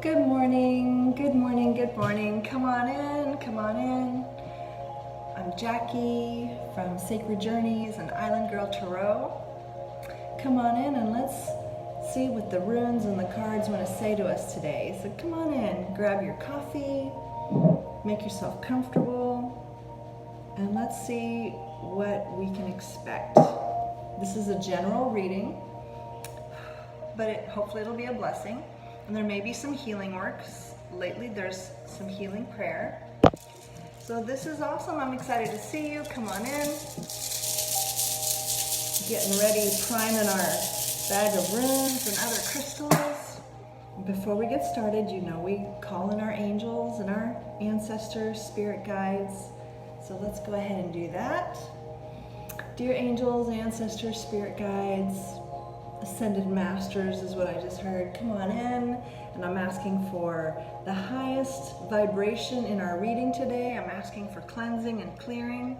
Good morning, good morning, good morning. Come on in, come on in. I'm Jackie from Sacred Journeys and Island Girl Tarot. Come on in and let's see what the runes and the cards want to say to us today. So come on in, grab your coffee, make yourself comfortable, and let's see what we can expect. This is a general reading, but hopefully it'll be a blessing. And there may be some healing works. Lately there's some healing prayer. So this is awesome. I'm excited to see you. Come on in. Getting ready, priming our bag of runes and other crystals. Before we get started, you know we call in our angels and our ancestors, spirit guides. So let's go ahead and do that. Dear angels, ancestors, spirit guides, ascended masters is what I just heard. Come on in, and I'm asking for the highest vibration in our reading today. I'm asking for cleansing and clearing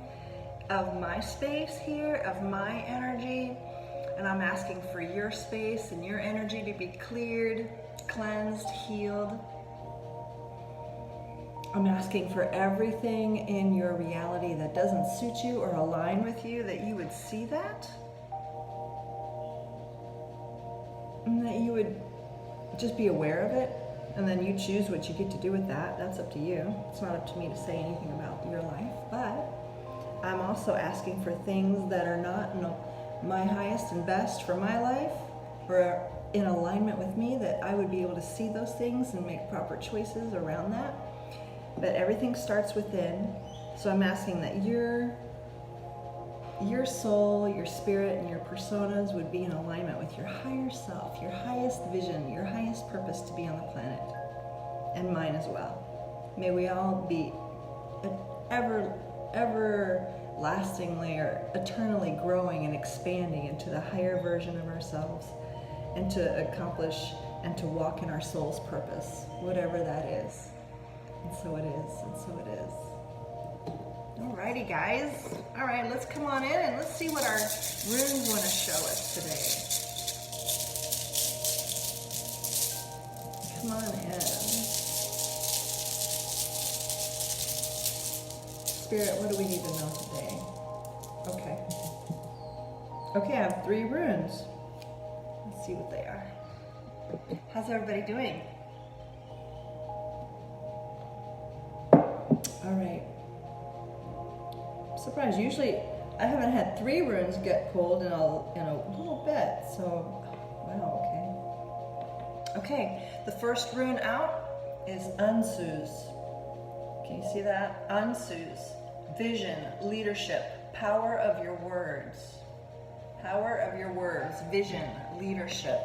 of my space here, of my energy, and I'm asking for your space and your energy to be cleared, cleansed, healed. I'm asking for everything in your reality that doesn't suit you or align with you, that you would see that. And that you would just be aware of it, and then you choose what you get to do with that. That's up to you. It's not up to me to say anything about your life, but I'm also asking for things that are not my highest and best for my life, or in alignment with me, that I would be able to see those things and make proper choices around that. But everything starts within, so I'm asking that your soul, your spirit, and your personas would be in alignment with your higher self, your highest vision, your highest purpose to be on the planet, and mine as well. May we all be everlastingly or eternally growing and expanding into the higher version of ourselves, and to accomplish and to walk in our soul's purpose, whatever that is. And so it is, and so it is. Alrighty, guys. All right, let's come on in and let's see what our runes want to show us today. Come on in. Spirit, what do we need to know today? Okay, I have 3 runes. Let's see what they are. How's everybody doing? All right. Surprised. Usually I haven't had 3 runes get pulled in a little bit, so wow, okay. The first rune out is Ansus. Can you see that? Ansus. Vision, leadership, power of your words. Power of your words, vision, leadership.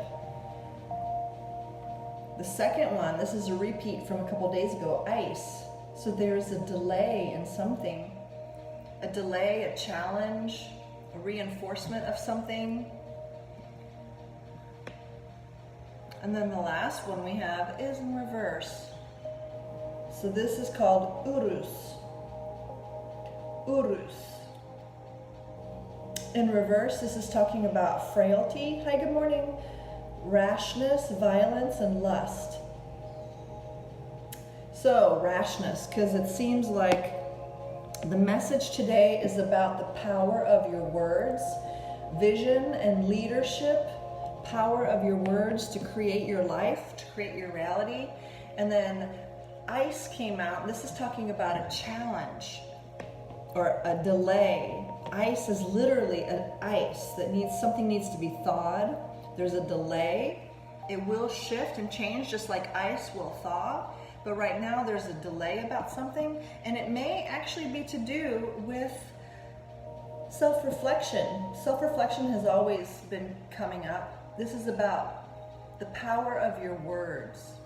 The second one, this is a repeat from a couple days ago, ice. So there's a delay in something. A delay, a challenge, a reinforcement of something. And then the last one we have is in reverse. So this is called Urus. Urus. In reverse, this is talking about frailty. Hi, good morning. Rashness, violence, and lust. So, rashness, because it seems like the message today is about the power of your words, vision and leadership, power of your words to create your life, to create your reality. And then ice came out. This is talking about a challenge or a delay. Ice is literally an ice that something needs to be thawed. There's a delay. It will shift and change just like ice will thaw. But right now there's a delay about something, and it may actually be to do with self-reflection. Self-reflection has always been coming up. This is about the power of your words.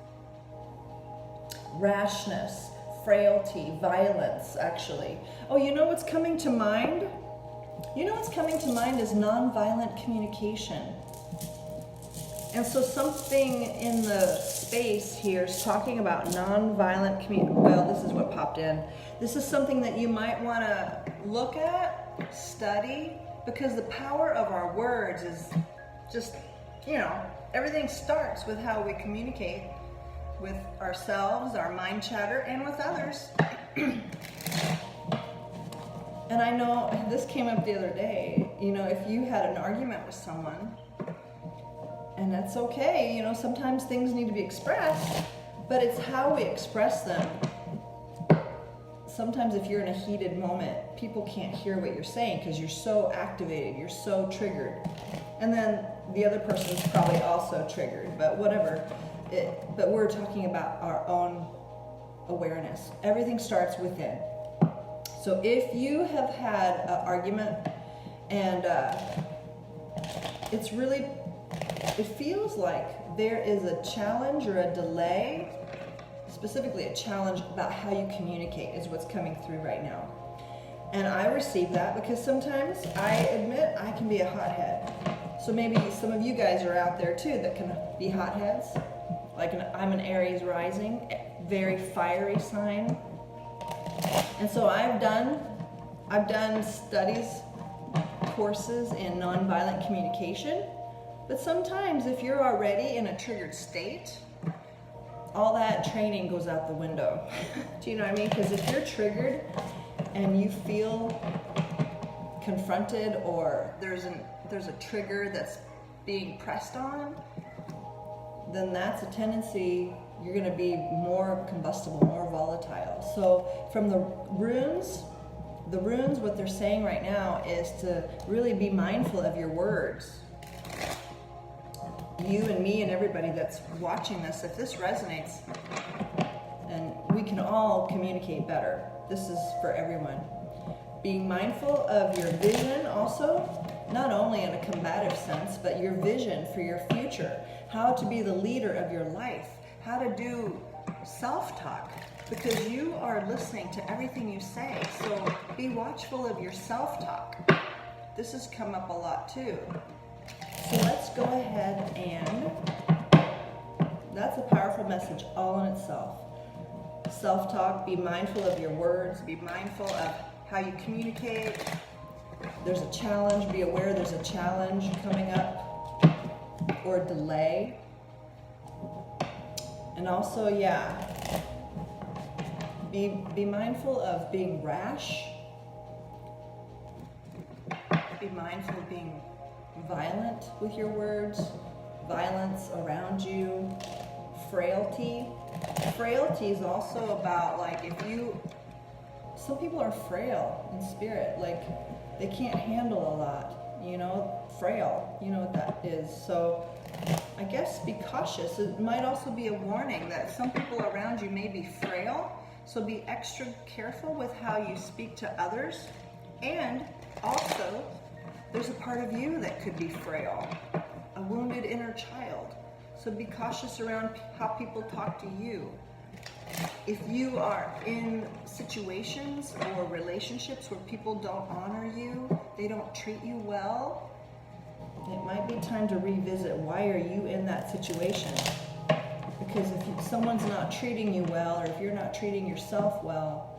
Rashness, frailty, violence, actually. Oh, you know what's coming to mind? You know what's coming to mind is nonviolent communication. And so something in the space here is talking about nonviolent communication. Well, this is what popped in. This is something that you might want to look at, study, because the power of our words is just, everything starts with how we communicate with ourselves, our mind chatter, and with others. And I know this came up the other day, you know, if you had an argument with someone, and that's okay, you know, sometimes things need to be expressed, but it's how we express them. Sometimes if you're in a heated moment, people can't hear what you're saying because you're so activated, you're so triggered. And then the other person's probably also triggered, but whatever. But we're talking about our own awareness. Everything starts within. So if you have had an argument and it feels like there is a challenge or a delay, specifically a challenge about how you communicate is what's coming through right now. And I receive that because sometimes I admit I can be a hothead. So maybe some of you guys are out there too that can be hotheads. Like I'm an Aries rising, very fiery sign. And so I've done studies, courses in nonviolent communication. But sometimes if you're already in a triggered state, all that training goes out the window. Do you know what I mean? Because if you're triggered and you feel confronted or there's a trigger that's being pressed on, then that's a tendency, you're going to be more combustible, more volatile. So from the runes, what they're saying right now is to really be mindful of your words. You and me and everybody that's watching this, if this resonates, and we can all communicate better. This is for everyone. Being mindful of your vision also, not only in a combative sense, but your vision for your future, how to be the leader of your life, how to do self-talk, because you are listening to everything you say. So be watchful of your self-talk. This has come up a lot too. So let's go ahead and, that's a powerful message all in itself. Self-talk, be mindful of your words, be mindful of how you communicate. There's a challenge, be aware there's a challenge coming up or delay. And also, be mindful of being rash. Be mindful of being violent with your words, violence around you, frailty. Frailty is also about, like, some people are frail in spirit, like they can't handle a lot, you know, frail, you know what that is. So I guess be cautious. It might also be a warning that some people around you may be frail, so be extra careful with how you speak to others. And also, there's a part of you that could be frail, a wounded inner child. So be cautious around how people talk to you. If you are in situations or relationships where people don't honor you, they don't treat you well, it might be time to revisit, why are you in that situation? Because if someone's not treating you well, or if you're not treating yourself well,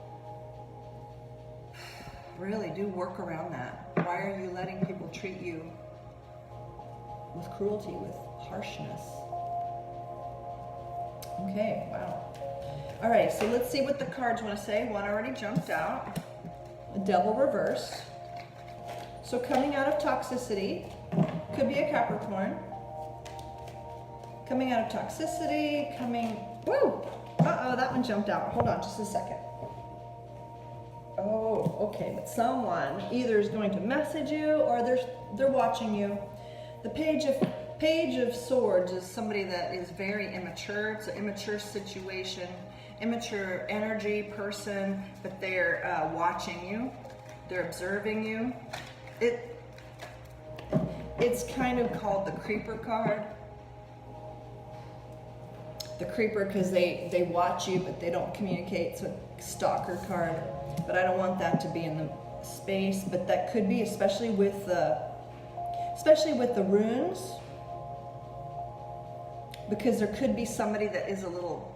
really do work around that. Why are you letting people treat you with cruelty, with harshness? Okay, wow. All right, so let's see what the cards want to say. One already jumped out. A devil reverse. So coming out of toxicity, could be a Capricorn. Coming out of toxicity, woo! Uh-oh, that one jumped out. Hold on just a second. Oh, okay, but someone either is going to message you or they're watching you. The Page of Swords is somebody that is very immature. It's an immature situation, immature energy person, but they're watching you. They're observing you. It's kind of called the Creeper card. The Creeper, because they watch you, but they don't communicate. So Stalker card. But I don't want that to be in the space. But that could be, especially with the runes, because there could be somebody that is a little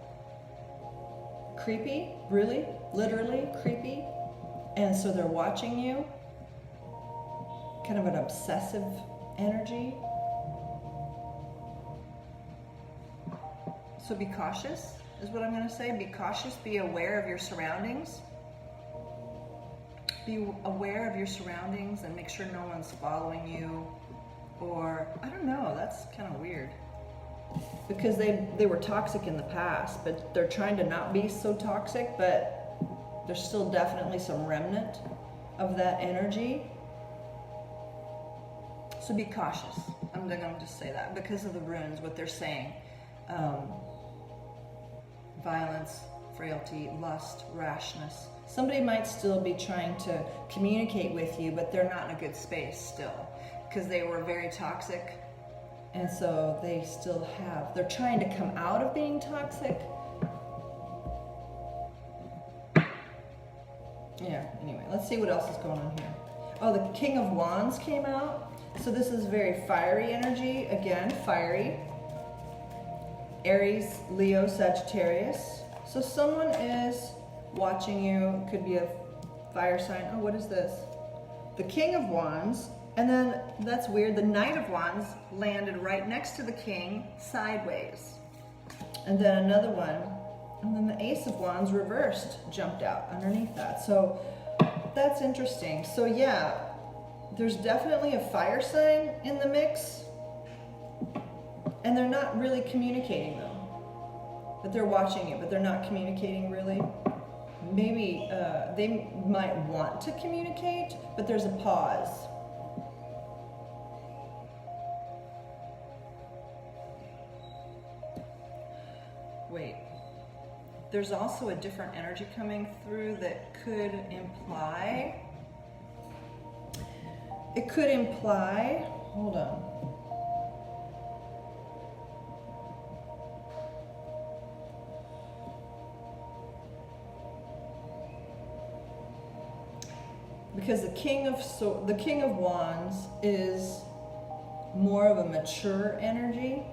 creepy, really, literally creepy, and so they're watching you, kind of an obsessive energy. So be cautious is what I'm going to say. Be cautious, be aware of your surroundings. Be aware of your surroundings and make sure no one's following you. Or, I don't know, that's kind of weird. Because they were toxic in the past, but they're trying to not be so toxic, but there's still definitely some remnant of that energy. So be cautious. I'm going to just say that because of the runes, what they're saying. Violence, frailty, lust, rashness. Somebody might still be trying to communicate with you, but they're not in a good space still because they were very toxic. And so they're trying to come out of being toxic. Yeah, anyway, let's see what else is going on here. Oh, the King of Wands came out. So this is very fiery energy. Again, fiery. Aries, Leo, Sagittarius. So someone is watching you. Could be a fire sign. Oh, what is this? The King of Wands. And then, that's weird, the Knight of Wands landed right next to the King, sideways. And then another one, and then the Ace of Wands reversed jumped out underneath that. So that's interesting. So yeah, there's definitely a fire sign in the mix. And they're not really communicating though. But they're watching you, but they're not communicating really. Maybe they might want to communicate, but there's a pause. Wait, there's also a different energy coming through that could imply, hold on. Because the King of Wands is more of a mature energy.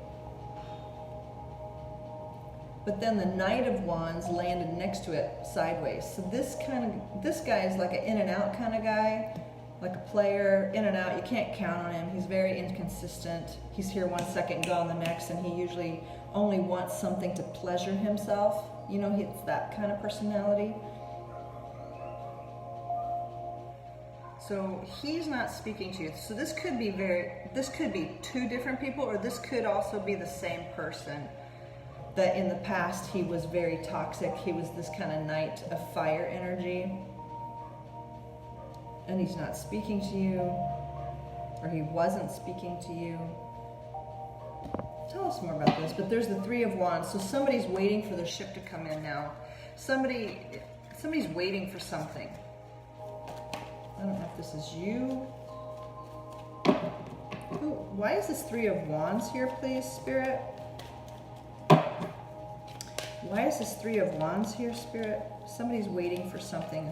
But then the Knight of Wands landed next to it sideways. So this guy is like an in and out kind of guy, like a player, in and out. You can't count on him. He's very inconsistent. He's here 1 second, gone the next, and he usually only wants something to pleasure himself. You know, it's that kind of personality. So he's not speaking to you. So this could be two different people, or this could also be the same person. That in the past he was very toxic. He was this kind of knight of fire energy. And he's not speaking to you, or he wasn't speaking to you. Tell us more about this. But there's the Three of Wands. So somebody's waiting for their ship to come in now. Somebody's waiting for something. I don't know if this is you. Ooh, why is this Three of Wands here, please, Spirit? Why is this Three of Wands here, Spirit? Somebody's waiting for something.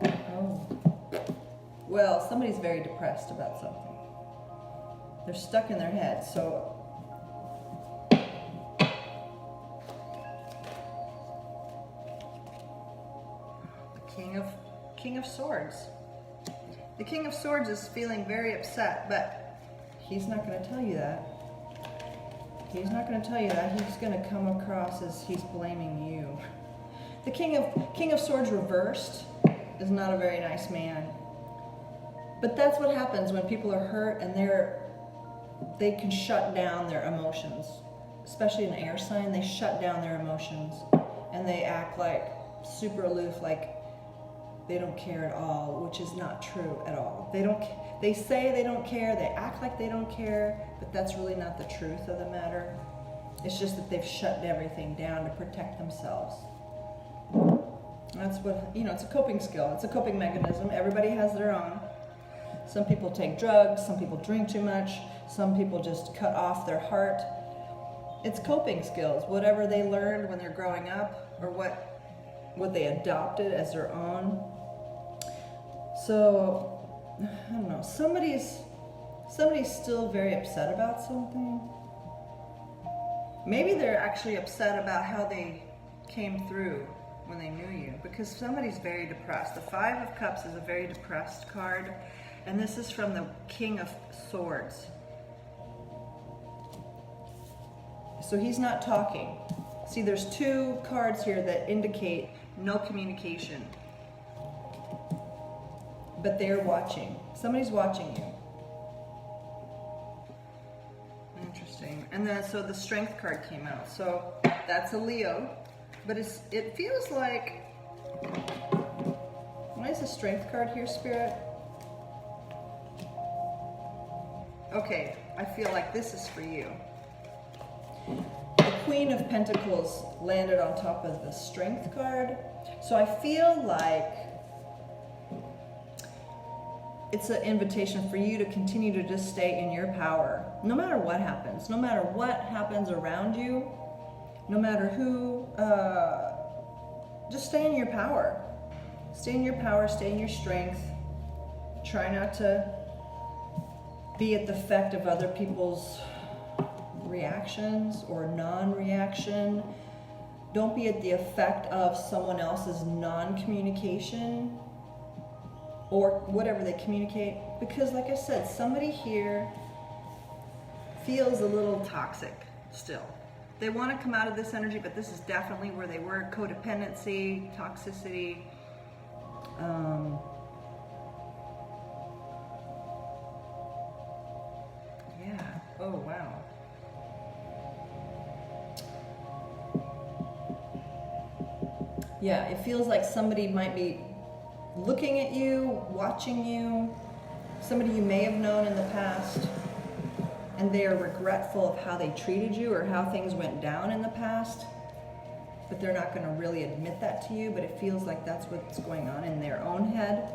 Oh. Well, somebody's very depressed about something. They're stuck in their head, so... The King of Swords. The King of Swords is feeling very upset, but he's not going to tell you that. He's not going to tell you that. He's going to come across as he's blaming you. The King of Swords reversed is not a very nice man. But that's what happens when people are hurt and they can shut down their emotions. Especially an air sign, they shut down their emotions. And they act like super aloof, like they don't care at all, which is not true at all. They say they don't care, they act like they don't care, but that's really not the truth of the matter. It's just that they've shut everything down to protect themselves. That's what, it's a coping skill. It's a coping mechanism. Everybody has their own. Some people take drugs, some people drink too much, some people just cut off their heart. It's coping skills, whatever they learned when they're growing up, or what they adopted as their own. So, I don't know, somebody's still very upset about something. Maybe they're actually upset about how they came through when they knew you, because somebody's very depressed. The Five of Cups is a very depressed card, and this is from the King of Swords. So he's not talking. See, there's two cards here that indicate no communication. But they're watching. Somebody's watching you. Interesting. And then, so the Strength card came out. So that's a Leo. But it feels like... Why is the Strength card here, Spirit? Okay, I feel like this is for you. The Queen of Pentacles landed on top of the Strength card. So I feel like it's an invitation for you to continue to just stay in your power. No matter what happens around you, no matter who, just stay in your power. Stay in your power, stay in your strength. Try not to be at the effect of other people's reactions or non-reaction. Don't be at the effect of someone else's non-communication or whatever they communicate, because like I said, somebody here feels a little toxic still. They want to come out of this energy, but this is definitely where they were. Codependency, toxicity. Yeah. Oh, wow. Yeah, it feels like somebody might be looking at you, watching you, somebody you may have known in the past, and they are regretful of how they treated you or how things went down in the past, but they're not going to really admit that to you, but it feels like that's what's going on in their own head.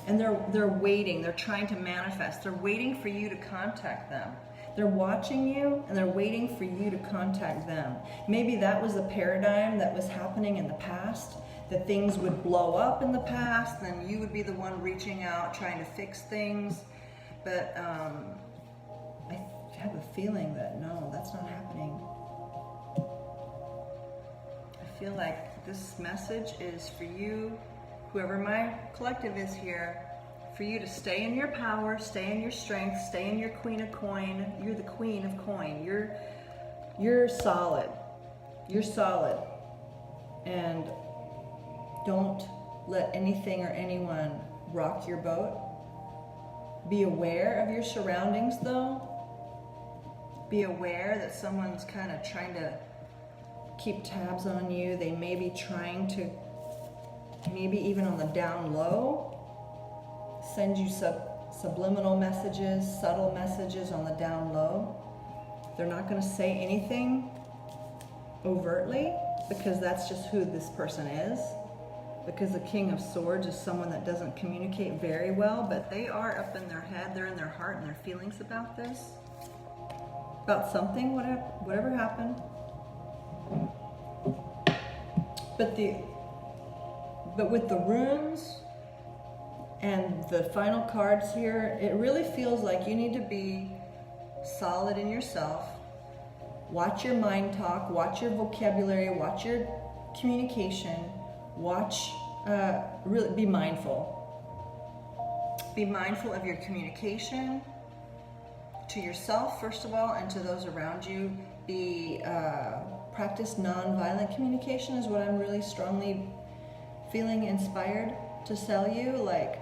And they're waiting, they're trying to manifest, they're waiting for you to contact them. They're watching you and they're waiting for you to contact them. Maybe that was a paradigm that was happening in the past, that things would blow up in the past, then you would be the one reaching out, trying to fix things. But I have a feeling that no, that's not happening. I feel like this message is for you, whoever my collective is here, for you to stay in your power, stay in your strength, stay in your Queen of Coin. You're the Queen of Coin. You're solid. You're solid. And don't let anything or anyone rock your boat. Be aware of your surroundings, though. Be aware that someone's kind of trying to keep tabs on you. They may be trying to, maybe even on the down low, send you subliminal messages, subtle messages on the down low. They're not going to say anything overtly because that's just who this person is. Because the King of Swords is someone that doesn't communicate very well, but they are up in their head, they're in their heart and their feelings about this. About something, whatever happened. But with the runes and the final cards here, it really feels like you need to be solid in yourself. Watch your mind talk, watch your vocabulary, watch your communication, really be mindful. Be mindful of your communication to yourself, first of all, and to those around you. Practice non-violent communication is what I'm really strongly feeling inspired to tell you. Like,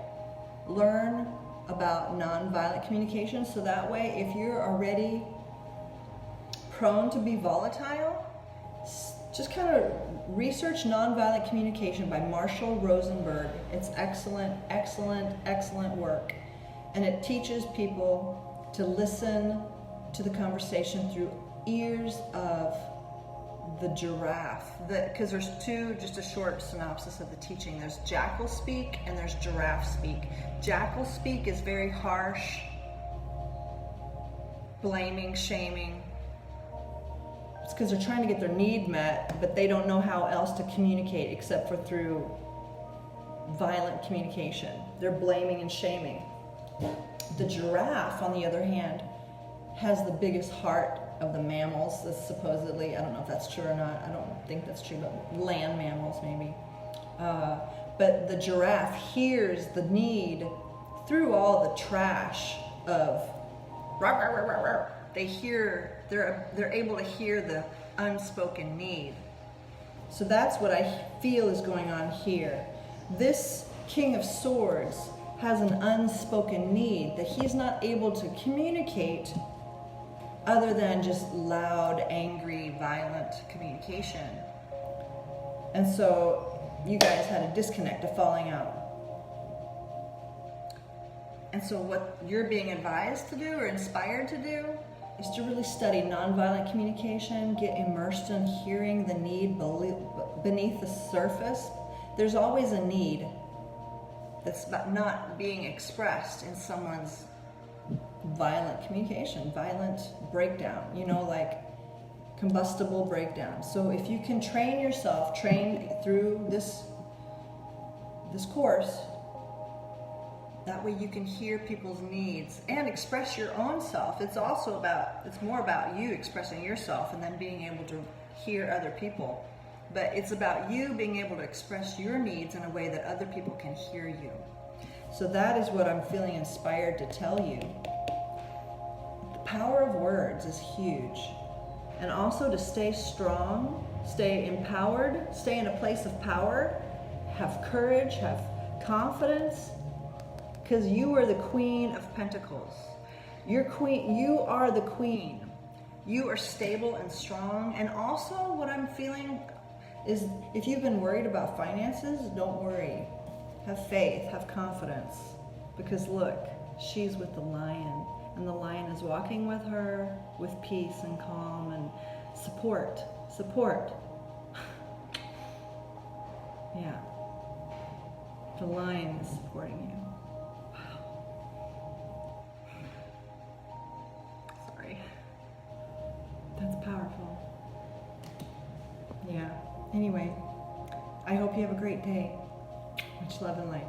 learn about non-violent communication, so that way if you're already prone to be volatile, just kind of research Nonviolent Communication by Marshall Rosenberg. It's excellent, excellent, excellent work. And it teaches people to listen to the conversation through ears of the giraffe. Because there's two, just a short synopsis of the teaching. There's jackal speak and there's giraffe speak. Jackal speak is very harsh, blaming, shaming. It's because they're trying to get their need met, but they don't know how else to communicate except for through violent communication. They're blaming and shaming. The giraffe, on the other hand, has the biggest heart of the mammals. This supposedly, I don't know if that's true or not. I don't think that's true, but land mammals maybe. But the giraffe hears the need through all the trash of rah, rah, rah, rah, rah. They hear they're able to hear the unspoken need. So that's what I feel is going on here. This King of Swords has an unspoken need that he's not able to communicate other than just loud, angry, violent communication. And so you guys had a disconnect, a falling out. And so what you're being advised to do or inspired to do is to really study nonviolent communication, get immersed in hearing the need beneath the surface. There's always a need that's not being expressed in someone's violent communication, violent breakdown, you know, like combustible breakdown. So if you can train yourself, train through this course, that way you can hear people's needs and express your own self. It's more about you expressing yourself and then being able to hear other people. But it's about you being able to express your needs in a way that other people can hear you. So that is what I'm feeling inspired to tell you. The power of words is huge. And also to stay strong, stay empowered, stay in a place of power, have courage, have confidence, because you are the Queen of Pentacles. You are the queen. You are stable and strong. And also what I'm feeling is if you've been worried about finances, don't worry. Have faith, have confidence. Because look, she's with the lion. And the lion is walking with her with peace and calm and support. Support. Yeah. The lion is supporting you. That's powerful. Yeah. Anyway, I hope you have a great day. Much love and light.